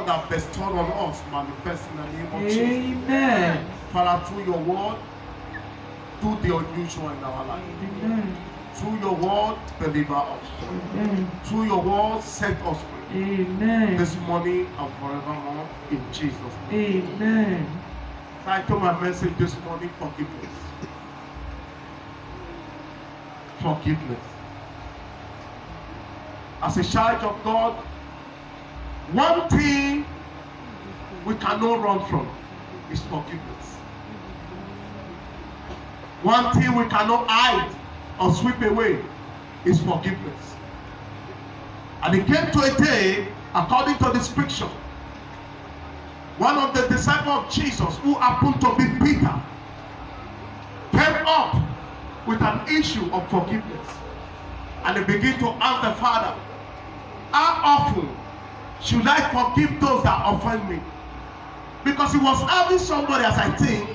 Lord have bestowed on us manifest in the name of Jesus. Amen. Father, through your word, do the unusual in our life. Amen. Through your word, deliver us. Amen. Through your word, set us free. Amen. This morning and forevermore, in Jesus' name. Amen. Title my message this morning, forgiveness. Forgiveness. As a child of God, one thing we cannot run from is forgiveness. One thing we cannot hide or sweep away is forgiveness. And it came to a day, according to the scripture, one of the disciples of Jesus, who happened to be Peter, came up with an issue of forgiveness. And he began to ask the Father, how often should I forgive those that offend me? Because he was having somebody, as I think,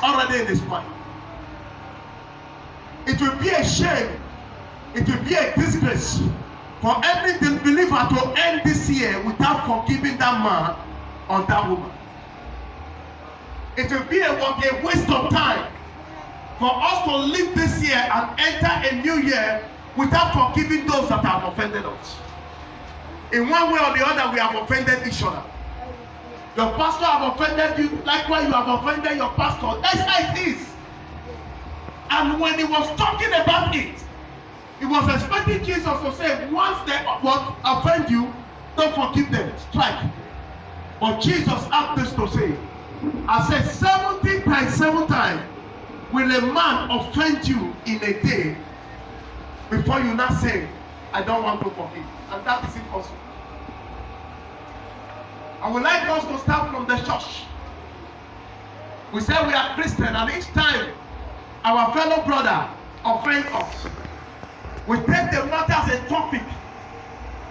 already in his mind. It will be a shame, it will be a disgrace for every believer to end this year without forgiving that man or that woman. It will be a waste of time for us to live this year and enter a new year without forgiving those that have offended us. In one way or the other, we have offended each other. Your pastor have offended you, likewise you have offended your pastor. That's how it is. And when he was talking about it, he was expecting Jesus to say, once they offend you, don't forgive them, strike. But Jesus asked this to say, I said 70 times 7 times will a man offend you in a day before you not say, I don't want to forgive. And that is impossible. I would like us to start from the church. We say we are Christian, and each time our fellow brother offends us, we take the matter as a topic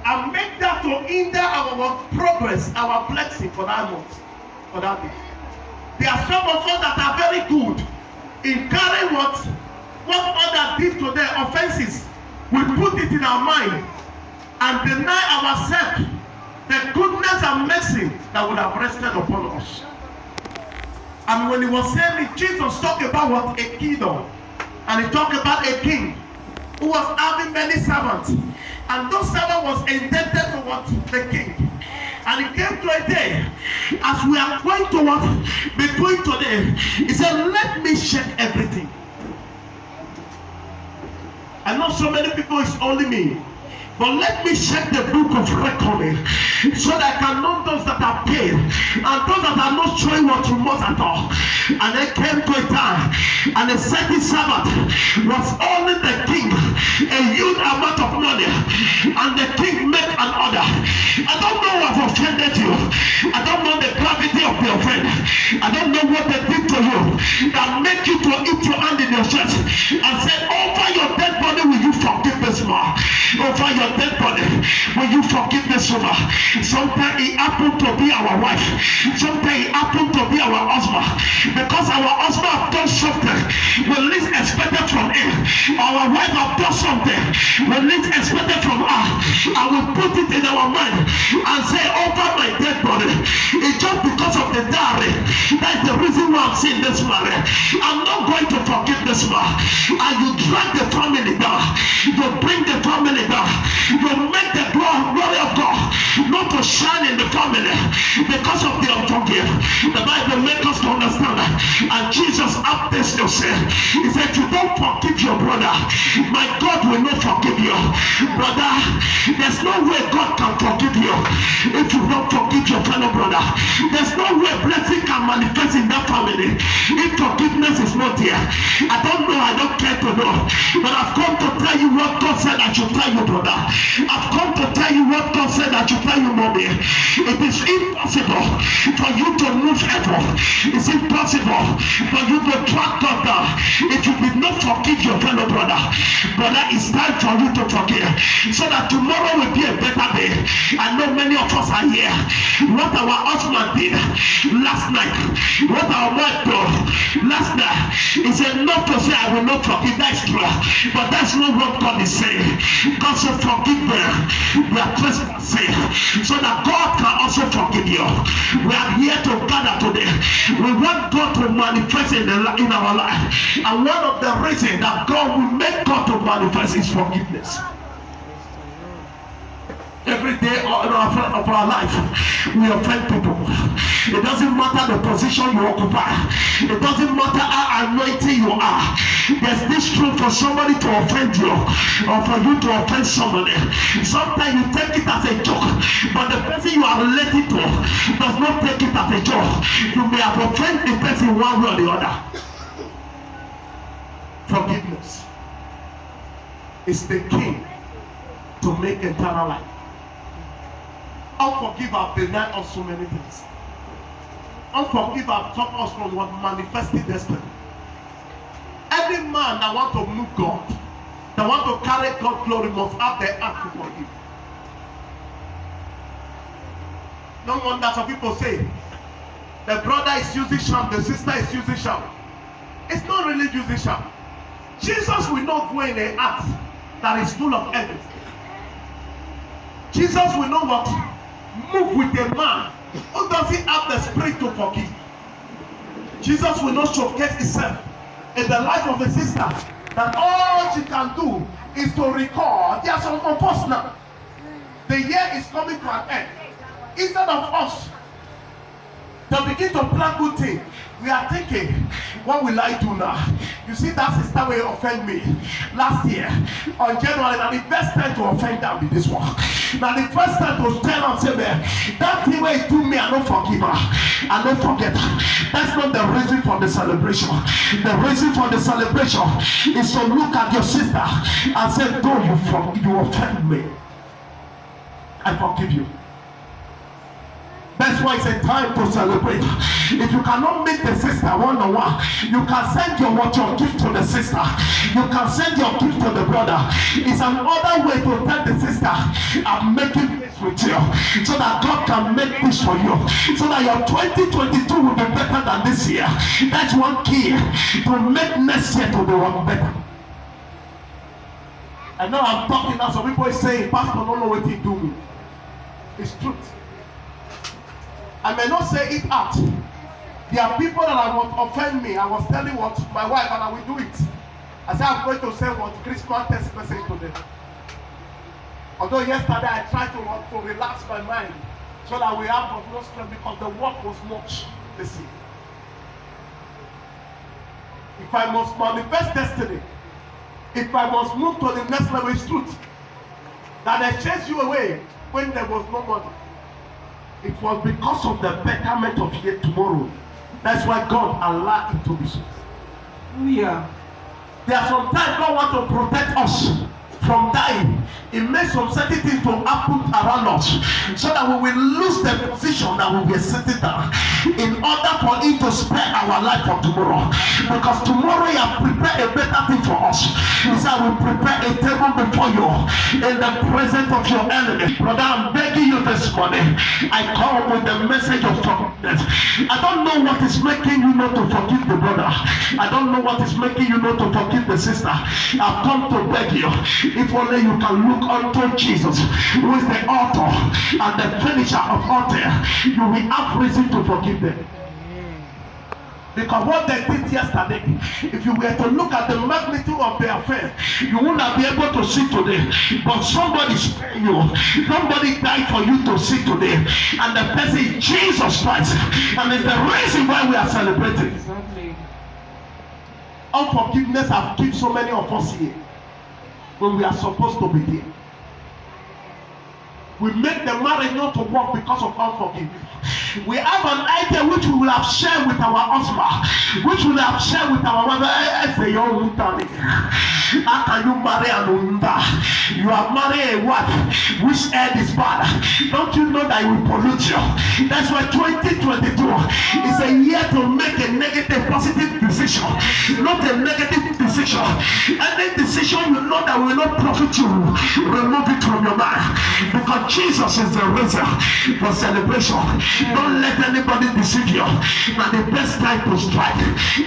and make that to hinder our progress, our blessing for that month, for that day. There are some of us that are very good in carrying what others did to their offenses. We put it in our mind and deny ourselves the goodness and mercy that would have rested upon us. And when he was saying it, Jesus talked about what a kingdom, and he talked about a king who was having many servants, and those servants was indebted to what the king. And it came to a day, as we are going to what be doing today, he said, let me check everything. I know so many people, it's only me. But let me check the book of reckoning so that I can know those that are paid and those that are not showing what remorse at all. And they came to a time, and a certain servant was owing the king a huge amount of money, and the king made an order. I don't know what offended you. I don't know the gravity of the offense. I don't know what they did to you that make you to eat your hand in your chest and say, over your dead body will you forgive this man? Over your dead body will you forgive this woman? Sometimes it happened to be our wife. Sometimes it happened to be our husband. Because our husband have done something we least expected from him. Our wife have done something we least expected from her. I will put it in our mind and say, over my dead body, it's just because of the dowry. That's the reason why I'm seeing this man. I'm not going to forgive this man. And you drag the family down. You bring the family down. You make the glory of God not to shine in the family because of the unforgive. The Bible makes us to understand that. And Jesus asked this to say, he said, you don't forgive your brother, my God will not forgive you. Brother, there's no way God can forgive you if you don't forgive your fellow brother. There's no way blessing can manifest in that family if forgiveness is not there. I don't know, I don't care to know, but I've come to tell you what God said I should tell you, brother. I've come to tell you what God said I should tell you, mommy. It is impossible for you to move heaven. It's impossible for you to track God down if you did not forgive your fellow brother. Brother, it's time for you to forgive so that tomorrow will be a better day. I know many of us are here. What our husband did last night, mind. What our mind does. Last night, he said not to say I will not forgive. That's true. But that's not what God is saying. God should forgive them their trespasses, so that God can also forgive you. We are here to gather today. We want God to manifest in our life. And one of the reasons that God will make God to manifest is forgiveness. Every day of our life, we offend people. It doesn't matter the position you occupy. It doesn't matter how anointed you are. There's this truth for somebody to offend you, or for you to offend somebody. Sometimes you take it as a joke, but the person you are related to does not take it as a joke. You may have offended the person one way or the other. Forgiveness is the key to make eternal life. Unforgive have denied us so many things. Unforgive have stopped us from what manifesting destiny. Every man that want to move God, that want to carry God's glory, must have the heart to forgive. No wonder some people say the brother is using sham, the sister is using sham. It's not really using sham. Jesus will not go in a heart that is full of envy. Jesus will not what? Move with a man who doesn't have the spirit to forgive. Jesus will not showcase himself in the life of a sister that all she can do is to record. There are some of us now. The year is coming to an end. Instead of us to begin to plan good things, we are thinking, what will I do now? You see, that sister will offend me last year on January, and the best time to offend her with this one. Now the first time to tell her, say, man, that thing where you do me, I don't forgive her, I don't forget her. That's not the reason for the celebration. The reason for the celebration is to look at your sister and say, though you offend me, I forgive you. That's why it's a time to celebrate. If you cannot meet the sister one-on-one, you can send your gift to the sister. You can send your gift to the brother. It's another way to tell the sister, I'm making this with you, so that God can make this for you, so that your 2022 will be better than this year. That's one key to make next year to be one better. I know I'm talking now, some people are saying, Pastor, don't know what he do. It's truth. I may not say it out. There are people that want to offend me. I was telling what my wife, and I will do it. I said I'm going to send what Christmas text message to them. Although yesterday I tried to relax my mind so that we have no strength, because the work was much this year. If I must manifest destiny, if I must move to the next level, it's truth. That they chase you away when there was no money. It was because of the betterment of here tomorrow. That's why God allowed it to be so. Yeah. There are some times God wants to protect us from dying. It makes some certain things to happen around us, so that we will lose the position that we were sitting down, in order for it to spare our life for tomorrow. Because tomorrow you have prepared a better thing for us. He said, I will prepare a table before you in the presence of your enemy. Brother, I'm begging you this morning. I come with the message of forgiveness. I don't know what is making you not to forgive the brother. I don't know what is making you not to forgive the sister. I've come to beg you. If only you can look unto Jesus, who is the author and the finisher of all things, you will have reason to forgive them. Because what they did yesterday, if you were to look at the magnitude of their affair, you would not be able to see today. But somebody spared you. Somebody died for you to see today. And the person is Jesus Christ. And it's the reason why we are celebrating. Exactly. Unforgiveness has kept so many of us here when we are supposed to be there. We make the marriage not to work because of unforgiveness. We have an idea which we will have shared with our husband, which we will have shared with our mother. How can you marry an Unda? You are marrying a wife which head is bad. Don't you know that it will pollute you? That's why 2022 is a year to make a negative positive decision, not a negative decision. Any decision you know that will not profit you, remove it from your mind, because Jesus is the reason for celebration. Don't let anybody deceive you. Now the best time to strike.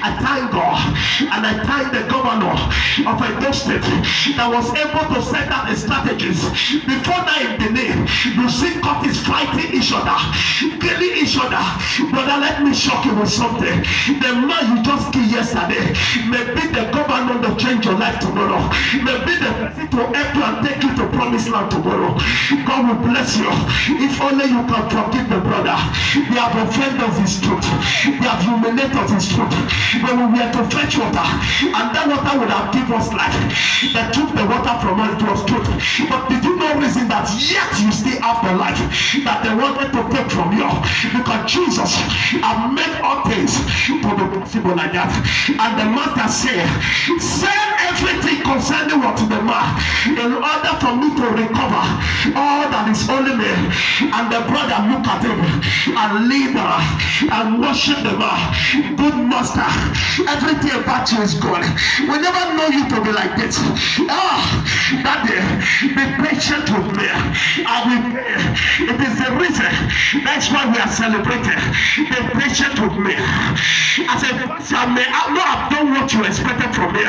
I thank God and I thank the governor of Edo State that was able to set up the strategies. Before that in Benin, you see couples fighting each other, killing each other. Brother, let me shock you with something. The man you just killed yesterday may be the governor to change your life tomorrow. May be the person to help you and take you to promised land tomorrow. God will bless you if only you can forgive the brother. They have offended us his truth. They have humiliated us his truth. When we were to fetch water, and that water would have given us life. They took the water from us, it was truth. But did you know reason that yet you still have the life that they wanted to take from you? Because Jesus have made all things to be possible like that. And the master said, sell everything concerning what to the man in order for me to recover all that is only me. And the brother look at him and leader and worship the man. Good master, everything about you is good. We never know you to be like this. Daddy, be patient with me. I will pay. It is the reason. That's why we are celebrating. Be patient with me. As a pastor, I know I've done what you expected from me.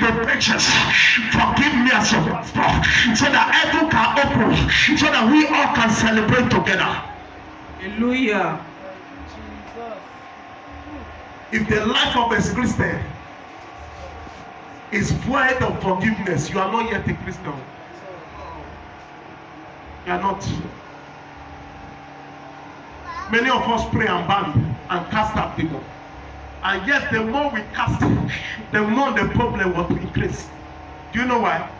Be patient. Forgive me as your pastor, so that everyone can open, so that we all can celebrate together. Hallelujah. If the life of a Christian is void of forgiveness, you are not yet a Christian. You are not. Many of us pray and band and cast out demons. And yet the more we cast, the more the problem will increase. Do you know why?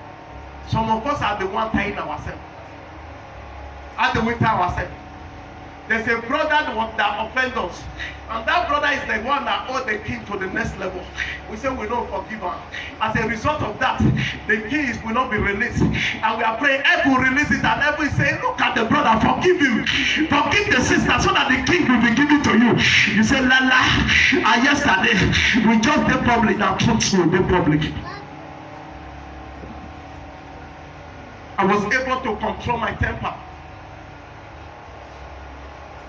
Some of us are the one tying ourselves. How do we tie ourselves? There's a brother that offends us. And that brother is the one that owed the king to the next level. We say we don't forgive him. As a result of that, the king will not be released. And we are praying, every will release it, and every say, look at the brother, forgive him. Forgive the sister, so that the king will be given to you. You say, Lala, and yesterday, we just did public, now truth will be public. I was able to control my temper.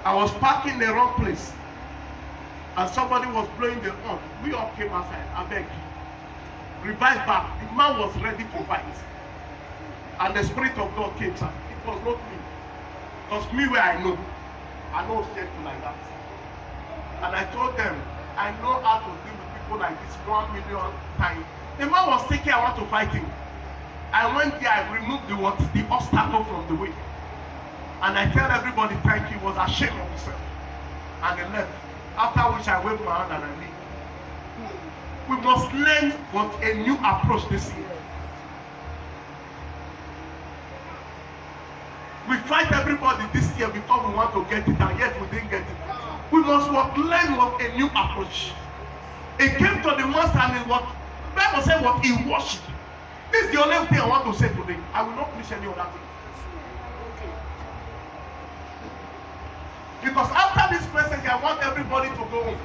I was parking the wrong place, and somebody was blowing the horn. We all came outside. I beg you, revive back. The man was ready to fight, and the Spirit of God came. Sir, it was not me. It was me where I know gentle like that. And I told them, I know how to deal with people like this 1 million times. The man was thinking I want to fight him. I went there. I removed the obstacle from the way. And I tell everybody thank you, was ashamed of himself. And they left. After which I waved my hand and I leave. We must learn what a new approach this year. We fight everybody this year because we want to get it, and yet we didn't get it. We must learn what a new approach. It came to the master, and it was the Bible said what he worshipped. This is the only thing I want to say today. I will not preach any other thing. Because after this message, I want everybody to go home.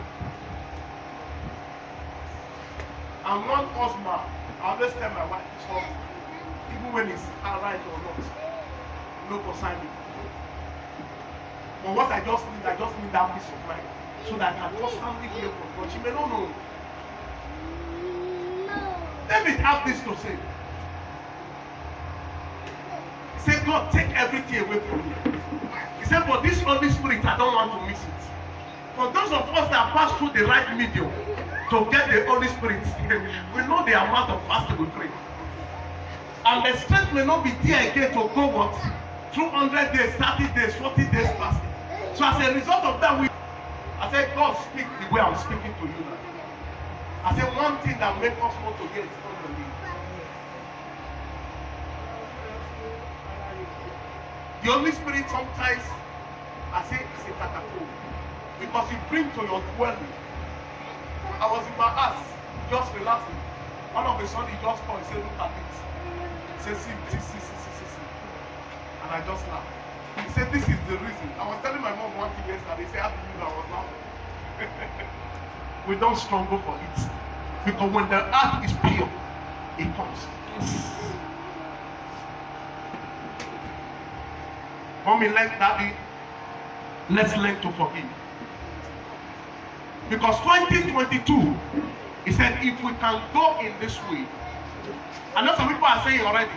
And one husband, I always tell my wife, so even when it's alright or not, no concern me. But what I just need that peace of mind, so that I can constantly hear from God. She may not know. David have this to say. He said, God, take everything away from me. He said, but this Holy Spirit, I don't want to miss it. For those of us that pass through the right medium to get the Holy Spirit, we know the amount of fasting we pray. And the strength may not be there again to go what? 200 days, 30 days, 40 days fasting. So as a result of that, I said, God, speak the way I'm speaking to you now. I said, one thing that makes us want to get is unbelief. The Holy Spirit sometimes, I say, it's a catapult. Because you bring to your dwelling. I was in my house, just relaxing. All of a sudden, he just called and said, look at it. He said, see. And I just laughed. He said, this is the reason. I was telling my mom one thing yesterday. He said, I believe I was laughing. We don't struggle for it. Because when the earth is pure, it comes. Mommy, daddy, let's learn to forgive. Because 2022, he said, if we can go in this way, I know some people are saying already,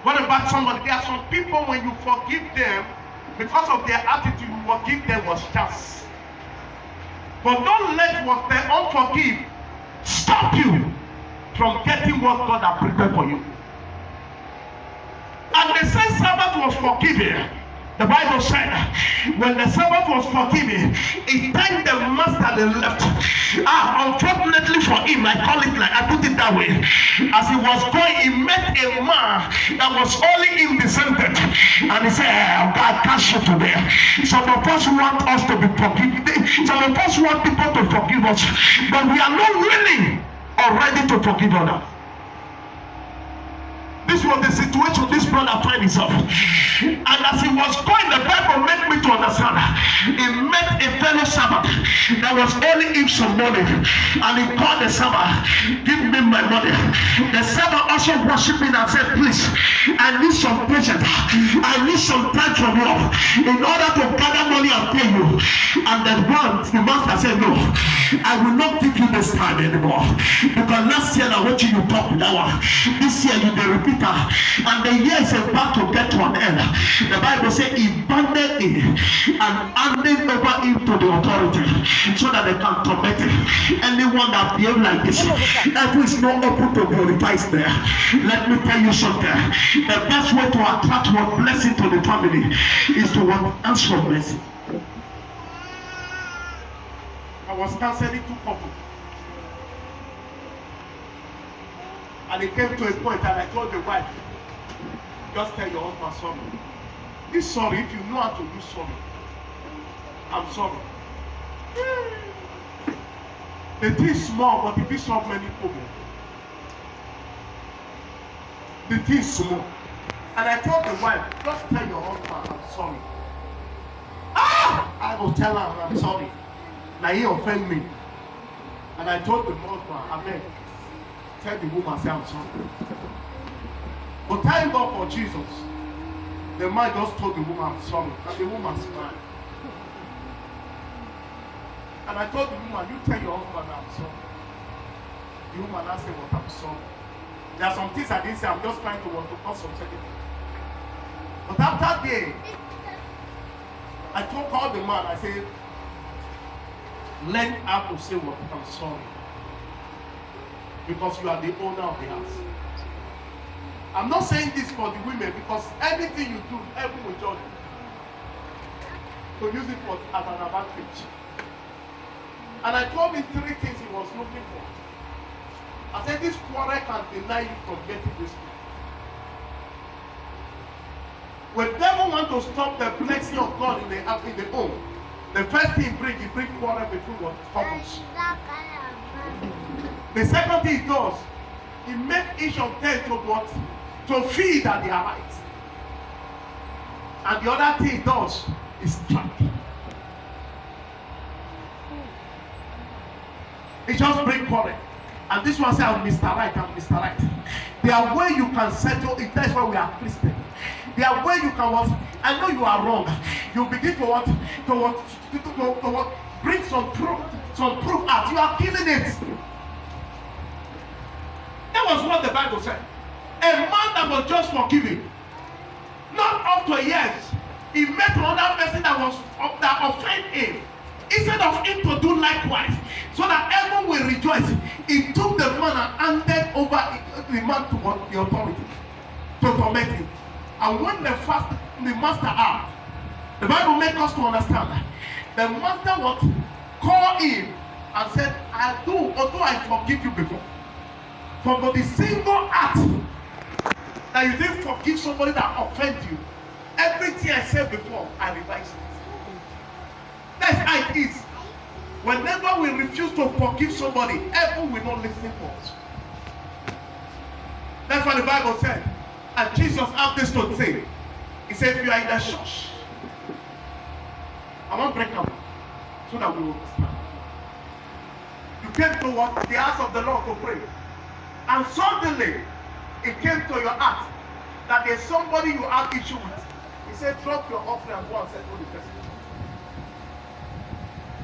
what about somebody? There are some people, when you forgive them, because of their attitude, you forgive them was just. But don't let what they unforgive stop you from getting what God has prepared for you. And the same servant was forgiven. The Bible said, when the servant was forgiven, he thanked the master they left. Unfortunately for him, I put it that way. As he was going, he met a man that was only in descendant. And he said, God cast you to there. Some of us want us to be forgiven. Some of us want people to forgive us. But we are not willing or ready to forgive others. This was the situation this brother found himself. And as he was going, the Bible made me to understand. He met a fellow servant that was owing him some money. And he called the servant, give me my money. The servant also worshiped him and said, please, I need some patience. I need some time from you in order to gather money and pay you. And the master said, no, I will not give you this time anymore. Because last year I want you to talk with that one. This year you will repeat. And the year is about to get to an end. The Bible says he banded it and handed over him to the authority so that they can torment it. Anyone that behaves like this, that is not open to glorify there. Let me tell you something. The best way to attract one blessing to the family is to answer blessing. I was counseling two couples. And it came to a point and I told the wife, just tell your husband sorry. He's sorry if you know how to do sorry. I'm sorry. The thing is small, but if you solve many problems. The thing is small. And I told the wife, just tell your husband I'm sorry. I will tell her I'm sorry. Now he offended me. And I told the husband, amen. Tell the woman, say I'm sorry. But thank God for Jesus. The man just told the woman, I'm sorry. And the woman smiled. And I told the woman, you tell your husband I'm sorry. The woman asked me what I'm sorry. There are some things I didn't say. I'm just trying to want to cause some second. But after that, I told all the man, I said, learn how to say what I'm sorry. Because you are the owner of the house. I'm not saying this for the women because anything you do, everyone will judge you. So use it as an advantage. And I told him 3 things he was looking for. I said this quarrel can deny you from getting this thing. When the devil wants to stop the blessing of God in the home, the first thing he brings quarrel between what couples. The second thing he does, he makes each of them to what? To feel that they are right. And the other thing he does is strike. He just brings quarrel. And this one says, I'm Mr. Right, I'm Mr. Right. There are ways you can settle it. That's why we are Christians. There are ways you can what? I know you are wrong. You begin to what? To what? Bring some proof out. You are killing it. That was what the Bible said. A man that was just forgiven, not up to years, he met another person that offended him. Instead of him to do likewise, so that everyone will rejoice, he took the man and handed over the man to the authority to torment him. And when the master asked, the Bible makes us to understand that the master would call him and said, although I forgive you before, for the single act that you didn't forgive somebody that offended you, everything I said before, I revise it. That's how it is. Whenever we refuse to forgive somebody, heaven will not listen to us. That's what the Bible said. And Jesus had this to say. He said, if you are in the church, I want to break up so that we will understand. You came to what? The house of the Lord to pray. And suddenly, it came to your heart that there's somebody you have issue with. He said, drop your offering and go and settle the person.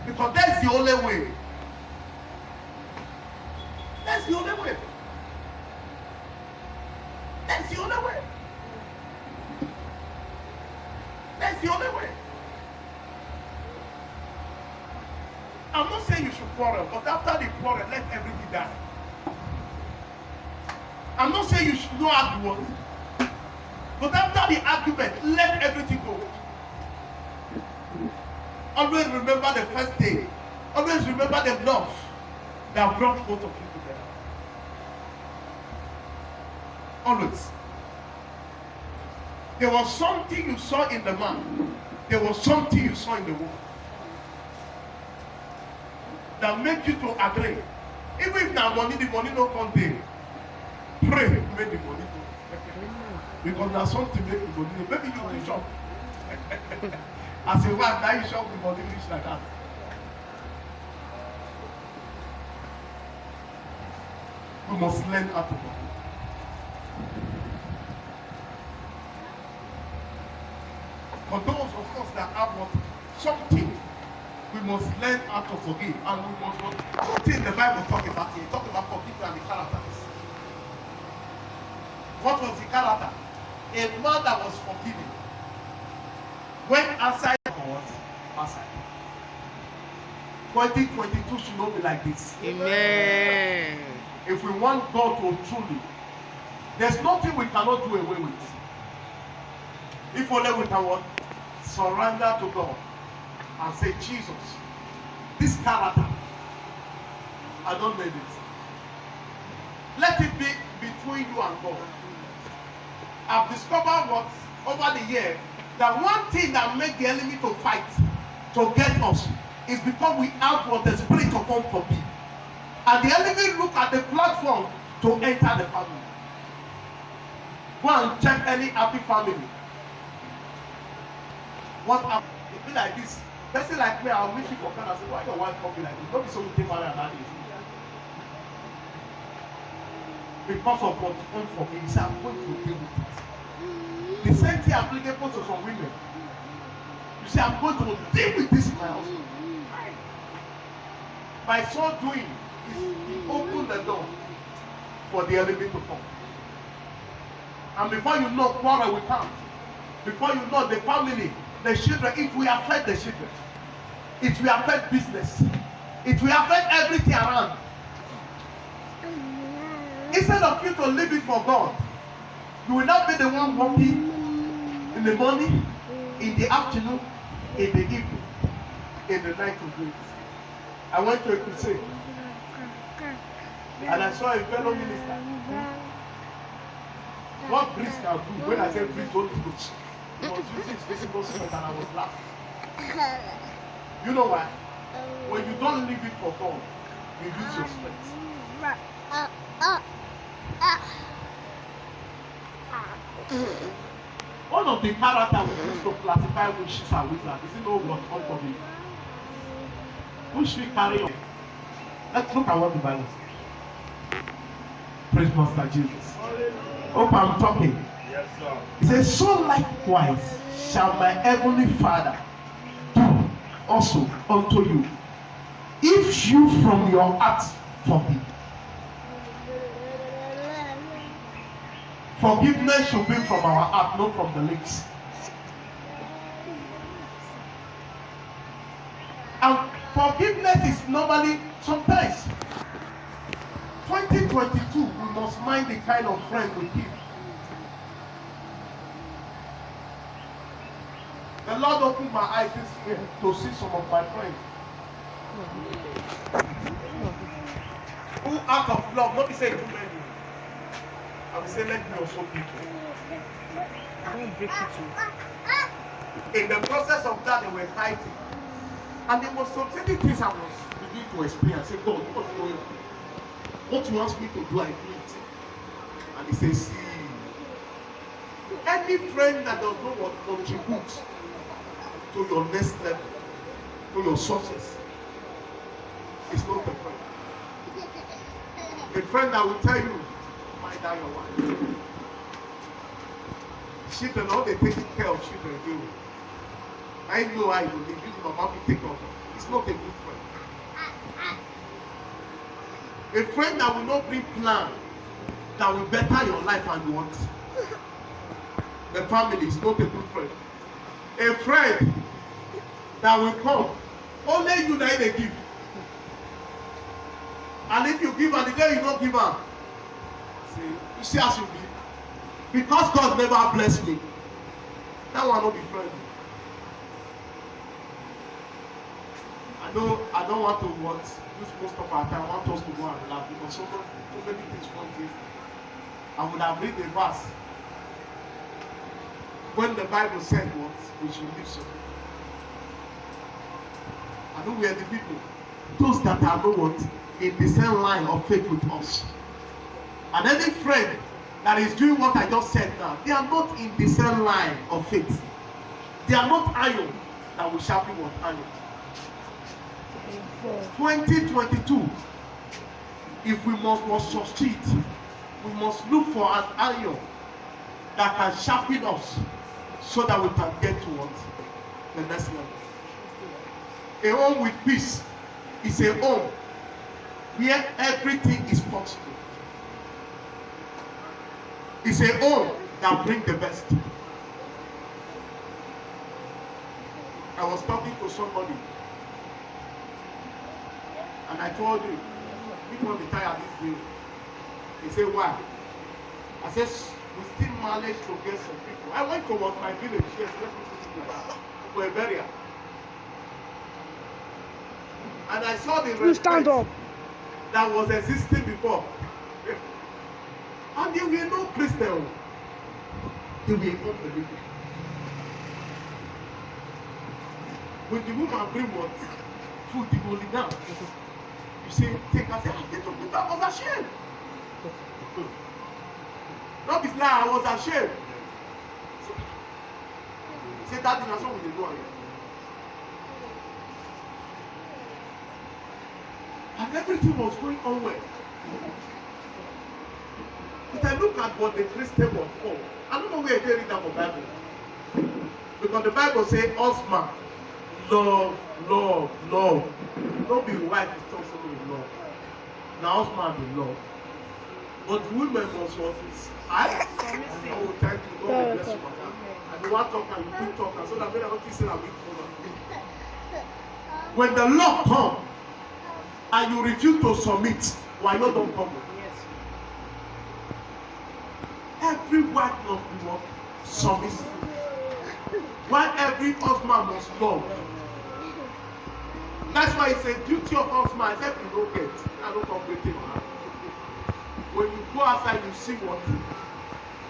Because that's the only way. That's the only way. That's the only way. That's the only way. I'm not saying you should quarrel, but after the quarrel, let everything die. I'm not saying you should not argue, but after the argument, let everything go. Always remember the first day. Always remember the love that brought both of you together. Always. There was something you saw in the man. There was something you saw in the woman that made you to agree. Even if the money no come there. Pray, make the money go. Because there's something make the money. Maybe you will shop. As a wife, now you shop the money reach like that. We must learn how to forgive. For those of us that have what something, we must learn how to forgive, and we must what something the Bible talk about here. Talk about forgiveness and the characters. What was the character? A man that was forgiving went outside for what? Outside. 2022 should not be like this. Amen. If we want God to truly, there's nothing we cannot do away with. If only we can what? Surrender to God and say, Jesus, this character, I don't need it. Let it be between you and God. I've discovered what over the year that one thing that makes the enemy to fight to get us is because we have what the spirit of unforgiveness. And the enemy look at the platform to enter the family. Go and check any happy family. What happened? It be like this. Person like me, I'll meet you for friend and say, why your wife talking like this? Don't be so you take married and that is. Because of what unforgiveness, I'm going to deal with it. The same thing applicable to some women. You say, I'm going to deal with this in my house. By so doing, he opened the door for the enemy to come. And before you know, quarrel will come. Before you know, the family, the children, it will affect the children. It will affect business. It will affect everything around. Instead of you to leave it for God, you will not be the one working in the morning, in the afternoon, in the evening, in the night to do it. I went to a crusade and I saw a fellow minister. What priest can do? When I said priest, don't do it. He was using his physical strength and I was laughing. You know why? When you don't leave it for God, you use your strength. One of the characters we use to classify witches and wizards is it no what unforgiving. Who should carry on? Let's look at what the Bible says. Praise Master Jesus. Hope I'm talking. Yes, sir. It says, so likewise shall my heavenly Father do also unto you, if you from your heart forgive. Forgiveness should be from our heart, not from the lips. And forgiveness is normally sometimes 2022 we must mind the kind of friend we keep. The Lord opened my eyes this year to see some of my friends who out of love, not be saying too many, I will say let me also be too. I won't break it too. In the process of that they were fighting. And there was some certain things I was begin to explain and say, God, what's going on? What you want me to do, I do it. And he says, see, any friend that does not want to contribute to your next level, to your success, is not a friend. A friend that will tell you, mind out your wife. Children, all they taking care of children do. I know I will leave you, mama will take over. It's not a good friend. A friend that will not bring plan that will better your life and what? The family is not a good friend. A friend that will come, only you that they give. And if you give and the day you don't give her, see, you see as you be. Because God never blessed me, that one will be friendly. I don't want to use most of our time. I want us to go and laugh because so many things one day. I would have read the verse when the Bible said what we should live so. I know we are the people, those that are not what in the same line of faith with us. And any friend that is doing what I just said now, they are not in the same line of faith. They are not iron that will sharpen what iron. 2022, if we must succeed, we must look for an iron that can sharpen us so that we can get to what? The next level. A home with peace is a home where everything is possible. It's a home that brings the best. I was talking to somebody and I told him, we want to retire this day. He said, why? I said, we still managed to get some people. I went to my village, yes, for a burial. And I saw the respect that was existing before. And they were no Christian. They were unbelievers. When the woman bring what? Food, the holy now. You say, take her, say, I get to do that. I was ashamed. Not this lie, I was ashamed. He said, that is not what we do. And everything was going on well. But I look at what the Christian was for. I don't know where they read that from the Bible. Because the Bible says, husband, love. Don't be wife to talk something with love. Now husband be love. But the women was what is I will thank you, God will bless you, madam. And you want to talk and you keep talking so that when I don't say that we come. When the law comes and you refuse to submit, why you don't come? Every wife must be what? Submissive. While every husband must love. That's why it's a duty of husband. Except you don't get, I don't complete it. When you go outside, you see what?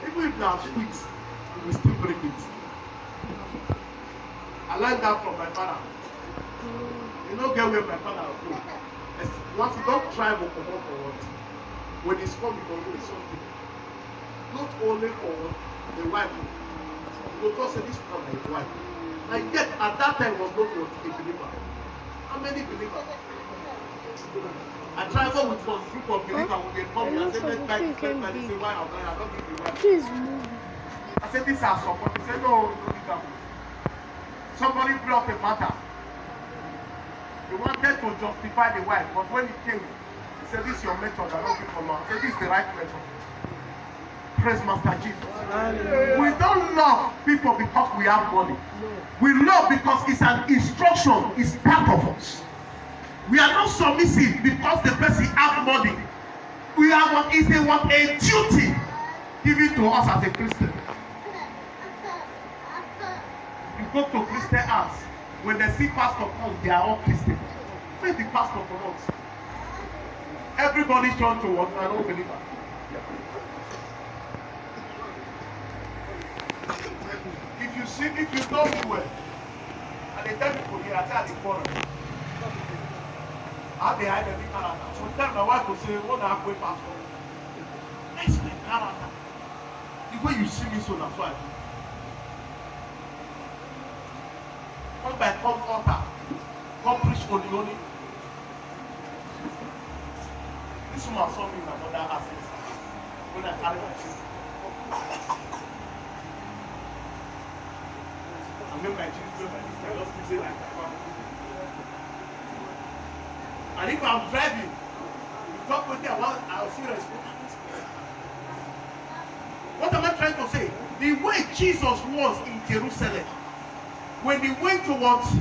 Even if they are sweet, you will still break it. I learned that from my father. You don't get where my father will go. Once you don't try to come up for what? When it's come, you can do something. Not only for the wife, you will say this is not my wife. And yet at that time was not what a believer. How many believers? I travel with one group of believers when they come and say, let's buy this, they say, why am I not giving you wife? I said, these are support. He said, no, don't do that. Somebody brought a matter. He wanted to justify the wife, but when he came, he said, this is your method, I don't give for now. He said, this is the right method. Praise Master Jesus. We don't love people because we have money. We love because it's an instruction, it's part of us. We are not submissive because the person has money. We are what is a duty given to us as a Christian. You go to Christian house, when they see pastor come, they are all Christian. When the pastor comes, everybody turn to what? An unbeliever. If you don't do well, and they tell people here, I say at the corner, How they hide every character. Sometimes my wife will say, what are you pastor? That's my character. The way you see me, so that's why I do. Come by come altar. Come preach for the only. This woman saw me in another aspect. When I carry my children. I make my children like this. I just say like that. And if I'm driving, you talk with me, I'll see respect. What am I trying to say? The way Jesus was in Jerusalem, when he went towards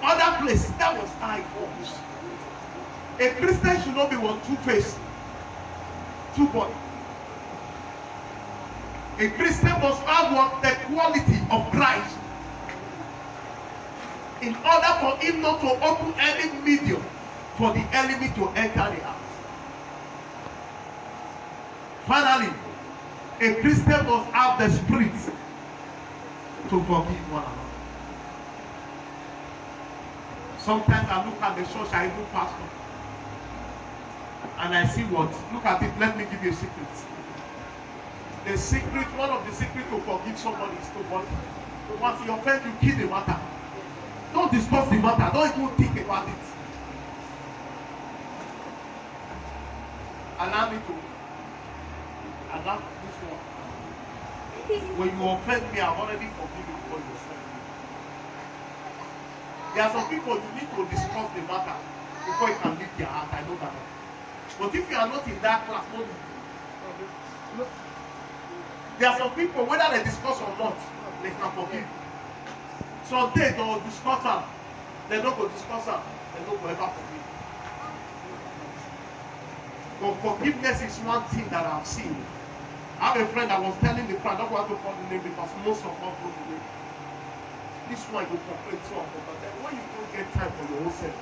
other places, that was how it was. A Christian should not be one two-faced, two-body. A Christian must have what? The quality of Christ. In order for him not to open any medium for the enemy to enter the house. Finally, a Christian must have the spirit to forgive one another. Sometimes I look at the church, I do pastor, and I see what? Look at it, let me give you a secret. The secret, one of the secrets to forgive somebody is to what? Once you offend, you kill the matter. Don't discuss the matter, don't even think about it. Allow me to allow this one. When you offend me, I've already forgiven you for yourself. There are some people you need to discuss the matter before you can leave their heart. I know that. But if you are not in that class, no. There are some people, whether they discuss or not, they can forgive. Some days they will discuss them, they don't go discuss them, they don't go ever forgive. But forgiveness is one thing that I've seen. I have a friend that was telling the friend, I don't want to call the name because most of us know the name. This one you complain so often, but when you don't get time for your own self.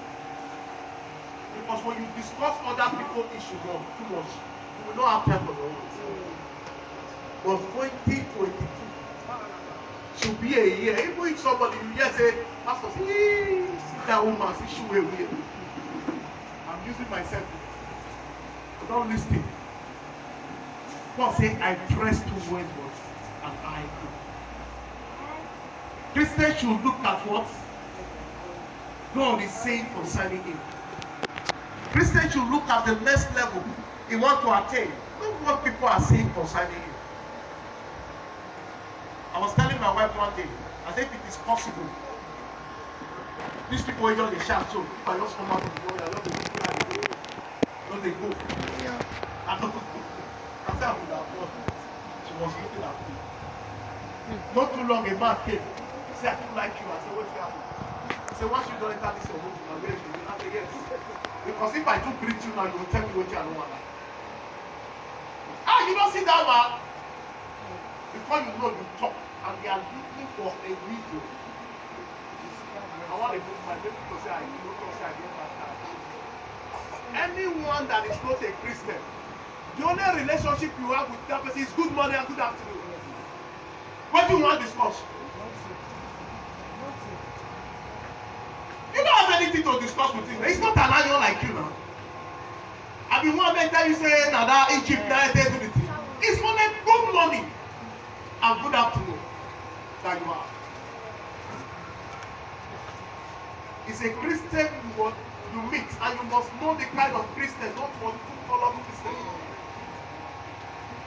Because when you discuss other people's issues too much, you will not have time for your own self. But 2022 should be a year. Even if somebody you just say, Pastor, see that woman's issue away. I'm using myself. Don't listen. God say, I press towards what? And I go. Christians should look at what God is saying concerning him. Christians should look at the next level he wants to attain. Not what people are saying concerning him. I was telling my wife one day, I said, if it is possible, these people are just shout, so if I just come out of the world, I love the people like they go. Don't they go? Yeah. I said, I would have thought. She was looking at me. Not too long, a man came. He said, I don't like you. I said, what's happening? He said, once you don't enter this home, you can wear you. I said, yes. Because if I do greet you now, you will tell me what you are not like. Ah, you don't see that man? Before you know, you talk. And they are looking for a video. I want to put my baby to say, I don't have time. Anyone that is not a Christian, the only relationship you have with that person is good morning and good afternoon. What do you want to discuss? You don't have anything to discuss with him. He's not an lion like you now. I mean, one time you say, now that Egypt, now they do the thing. It's only good morning and good afternoon that you have. It's a Christian you meet, and you must know the kind of Christian, not what to follow Christian.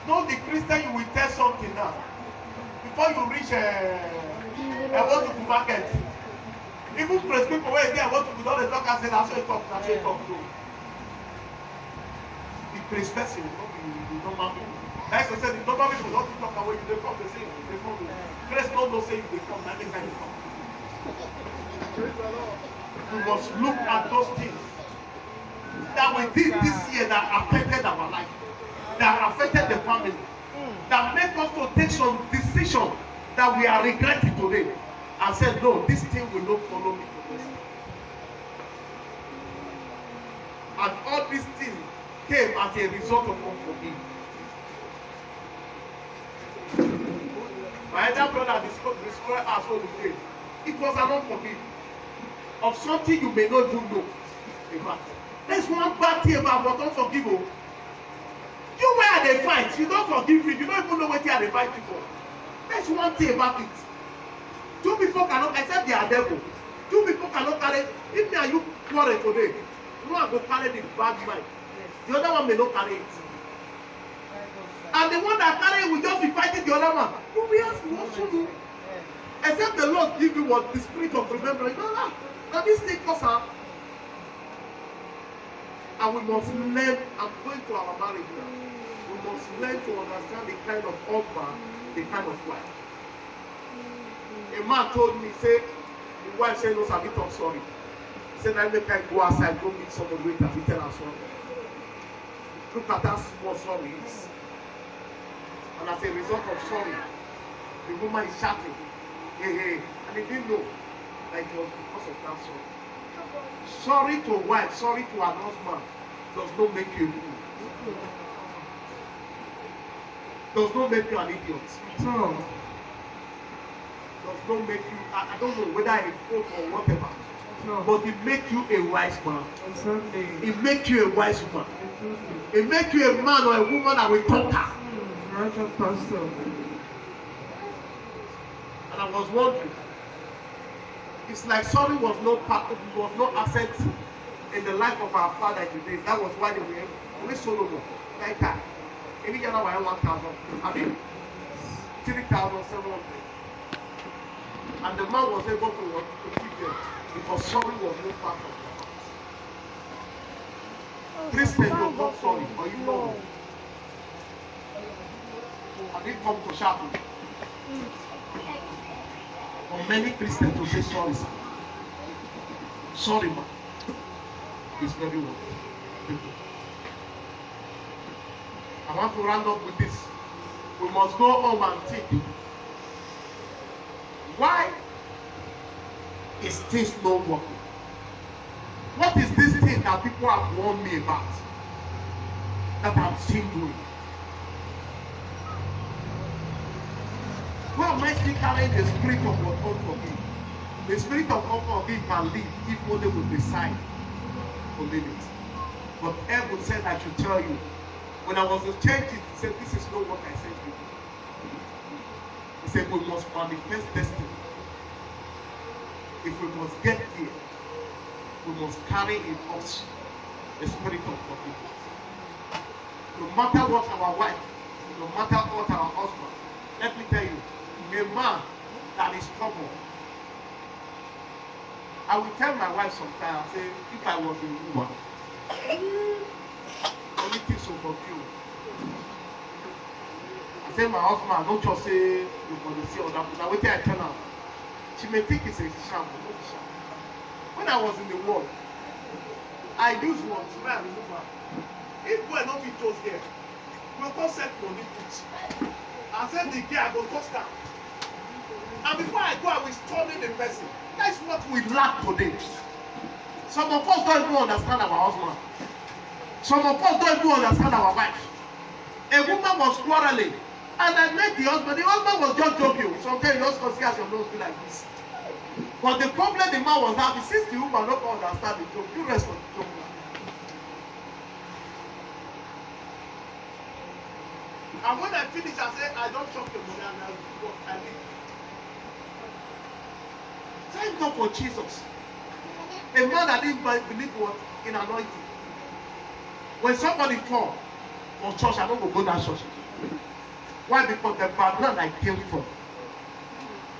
Know the Christian you will tell something now. Before you reach I want to go market. Even press people where they want to go down the talk and say, that's what you talk, that's what you talk to. The praise person will not be the normal people. Like I said, the normal people don't talk away, they come, they say, they come. Praise God don't say they come, that time they come. We must look at those things that we did this year that affected our life, that affected the family, that make us to take some decision that we are regretting today, and said, no, this thing will not follow me to this. And all these things came as a result of unforgiveness. My elder brother described us all the day. It was an unforgiveness of something you may not do know about. There's one bad thing about but don't forgive. Oh. You where they fight, you don't forgive me. You don't even know what they are fighting for. That's one thing about it. Two people cannot, except they are devil. Two people cannot carry. If me and you quarrel today, one go carry the bad mind. The other one may not carry it. And the one that carry it will just be fighting the other one. You will ask what to do. Except the Lord give you what the spirit of remembrance. No, no. Now this thing cause her. And we must learn, I'm going to our marriage now. We must learn to understand the kind of husband, the kind of wife. A man told me, say, the wife said, no, Sabi talk sorry. He said, I make I go outside, go meet somebody wait and tell her sorry. Look at that small sorry. And as a result of sorry, the woman is shouting, hey, hey. And he didn't know that it was because of that sorry. Sorry to a wife, sorry to an husband does not make you a fool. Does not make you an idiot. So, does not make you, I don't know whether a fool or whatever. no. But it makes you a wise man. Exactly. It makes you a wise woman. Exactly. It makes you a man or a woman that will conquer. Righteous pastor. And I was wondering, it's like sorry was no asset in the life of our father today. That was why they were only Solomon. Like that. Any other way 1,000. I mean 3,700. And the man was able to keep them because sorry was no part of them. Christians don't not sorry, or you know. I didn't come to shout. For many Christians to say sorry, sir. Sorry, man. It's very well. I want to round up with this. We must go home and think. Why is things not working? What is this thing that people have warned me about that I'm still doing? Why am I still carrying the spirit of what unforgive? The spirit of unforgive can live if only we decide to live it. But Heaven said I should tell you, when I was in church, he said, this is not what I said to you. He said, we must manifest destiny. If we must get here, we must carry in us the spirit of forgiveness. No matter what our wife, no matter what our husband, let me tell you, a man that is stubborn. I will tell my wife sometimes, I say, if I was a woman, only things will forgive. I say my husband, don't just say you want to see other people. Now wait till I turn out. She may think it's a sham, but not a sham. When I was in the world, I used one to buy a remover. If we are not be chose here, we'll come set money put. I said the gear, I go touch down. And before I go, I will study the person. That's what we lack today. Some of us don't even understand our husband. Some of us don't even understand our wife. A woman was quarreling, and I met the husband. The husband was just joking. Sometimes you just consider your nose be like this. But the problem the man was having, since the woman don't understand the joke, you rest on the joke. And when I finish, I say, I don't chop the money and I leave. Thank God for Jesus. A man that didn't believe what? In anointing. When somebody fall for church, I don't go that church. Why? Because the background I came from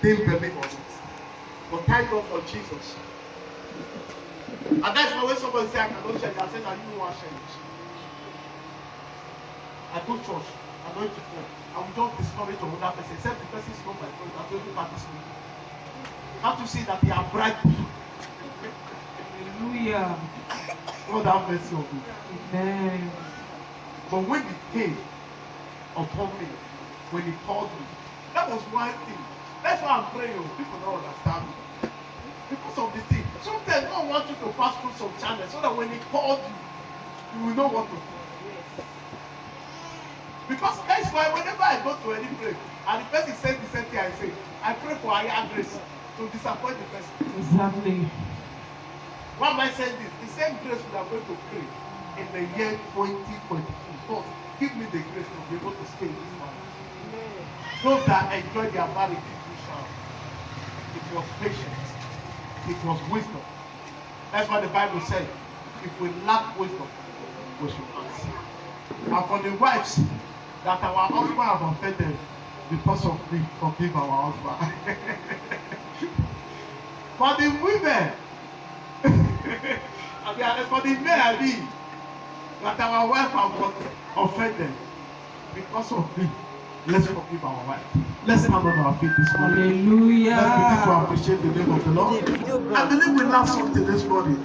didn't believe on it. But thank God for Jesus. And that's why when somebody say I cannot change, I say that you want to change. I go church, I know it before. I will just discourage another person, except the person is not my friend, I don't look at this meeting. You have to see that they are bright people. Hallelujah. God have mercy on me. Amen. But when it came upon me, when he called me, that was one thing. That's why I'm praying. People don't understand me. Because of the thing. Sometimes God wants you to pass through some channels so that when he called you, you will know what to do. Because that's why whenever I go to any place and the person says the same thing I say, I pray for higher grace to disappoint the person. Exactly. Why am I saying this? The same grace we are going to pray in the year 2022. God, give me the grace to be able to stay in this marriage. Those that enjoy their marriage, it was patience, it was wisdom. That's what the Bible says. If we lack wisdom, we should ask. And for the wives that our husband have offended because of me, forgive our husband. For the women, for the men, I mean, that our wife have offended because of me, let's forgive our wife. Let's stand on our feet this morning. Hallelujah. Let's begin to appreciate the name of the Lord. I believe we learned something this morning.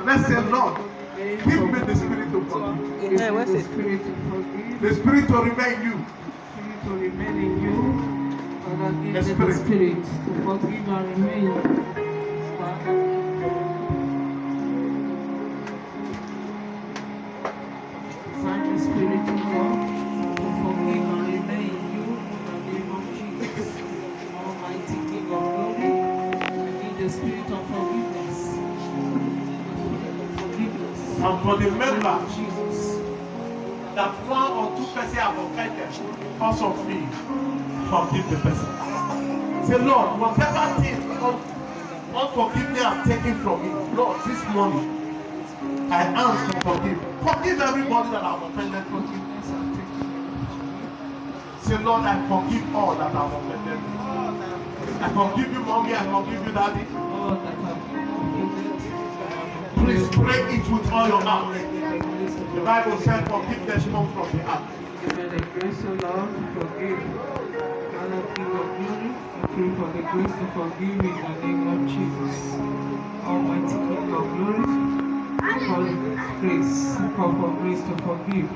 Let's say, Lord, give me the spirit to forgive. Give me the spirit to forgive. The spirit to remain in you. The spirit to remain in you. Father, give The me the spirit. spirit to forgive and remain. Father, Send the spirit of God to forgive and remain in you in the name of Jesus. Almighty King of glory, I need the spirit of forgiveness. And for the member Jesus. that one or two persons have offended because of me, forgive the person. Say, Lord, whatever thing unforgiveness I've taken from me, Lord, this morning I ask to forgive. Forgive everybody that I've offended. Forgiveness and taking. Say, Lord, I forgive all that have offended me. I forgive you, mommy. I forgive you, daddy. All that have been offended. Please pray it with all your heart. The Bible said forgiveness comes from the heart. Give me the grace of love to forgive. Father, King of glory, I pray for the grace to forgive in the name of Jesus. Almighty King of glory, call grace, call for grace to forgive.